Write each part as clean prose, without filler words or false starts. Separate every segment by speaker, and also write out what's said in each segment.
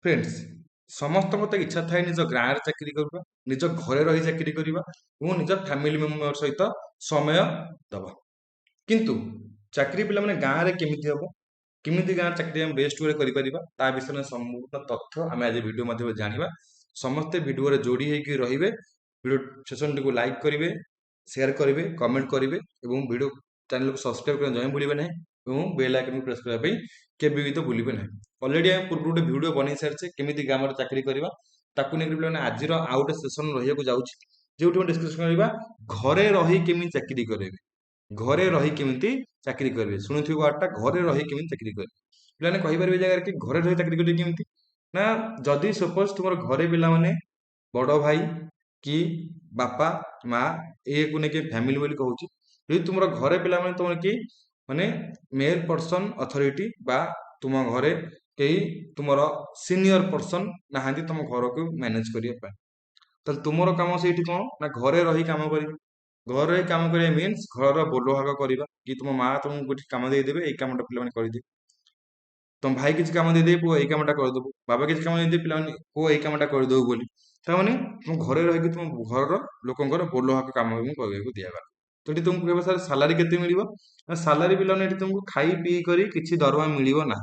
Speaker 1: Friends समस्त इच्छा थाए निज गाँव में चाकरी करवा निज घरे रही चाकरी करवा और निज फैमिली मेंबर सहित समय दबा किंतु चाकरी पिला माने गाँव में केमिति हम केमिति गाँव चाकरी हम बेस्ट वे कर विषय में संपूर्ण तथ्य आम आज वीडियो माध्यम जाना समस्ते वीडियो जोड़ी होकर रे वीडियो सेशन टी लाइक करेंगे शेयर करेंगे कमेंट करेंगे और वीडियो चैनल को सब्सक्राइब करने जमा भूलें ना और बेल आइकन प्रेस करने केबे भी तो भूलें ना अलरेडी आम पूर्व गोटे वीडियो बन सारी केमी गाँव में चाकरी करवा ताकू नहीं पे आज आउ गोटे सेसन रही जाऊँगी जो डिस्कसन करवा घरे रही केमी चाकरी करेंगे घरे रही केमी चाकरी करेंगे शुणुथिव वार्डटा घरे रही केमी चाकरी करेंगे पे कहीपर जगह कि घरे रही चाकरी करेंगे केमी ना जदि सपोज तुम घरे पिला माने बड़ भाई कि बापा माँ ये को लेकिन फैमिली बोली कहूँ यदि तुम घरे पिला माने तुम कि माने मेल पर्सन अथॉरिटी बा तुम घरे कई तुम सीनियर पर्सन नहांती तुम घर को मैनेज करने तुमर कम से कौन ना घरे रही कम कर घर रही कम करिया मीन्स घर बोलो भाग करवा कि तुम माँ तुमको गोटे कम देदेवे ये कमटा पे करदे तुम भाई किसी कम देदे पुओ यही कमटा करदेबू बाबा किसी कम देदे पे पुओ यही कमटा करदेबू बोली ताने तुम घरे रही तुम घर लोकंर बोलो भाग कम करने दिगला तो ये तुमको केवल सर सालारी केते मिलिबो सालारी पिलाने तुमको खाई पी करी किसी दरमा मिलिबो ना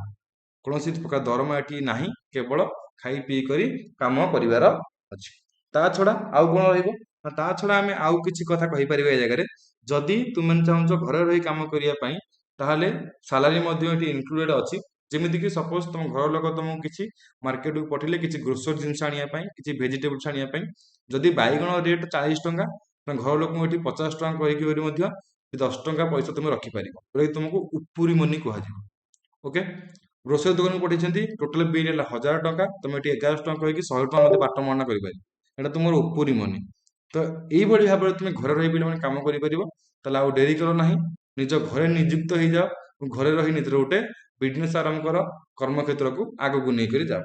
Speaker 1: कौन प्रकार दरमा ये ना केवल खाई पी करी काम कर ता छड़ा आउ कौन रा छड़ा आम आउ कि कथा कहीपर जगह जदि तुम चाहो घरे रही कम करने ताहले सालारी इनक्लूडेड अच्छी जमीक कि सपोज तुम घर लोक तुमको किसी मार्केट को पठेले किसी ग्रोसरी जिन आने किसी भेजिटेबल्स आने जदि बैगण रेट 40 टंका घर लोक 50 टंका कर 10 टंका पैसा तुम रखिपर तुमको उपरी मनी कह ओके ग्रोसरी दुकान को पठे टोटाल बिल है 1000 टंका तुम ये 1100 टंका कहीं 100 टंका मत बाट मना कर तुम उपरी मनी तो यही भाव में तुम घर रही पे कम कर डेरी कर ना निज घरे निजुक्त हो जाओ घरे रही निज गोटे बिजनेस आरंभ कर कर्म क्षेत्र को आगक नहीं जाओ।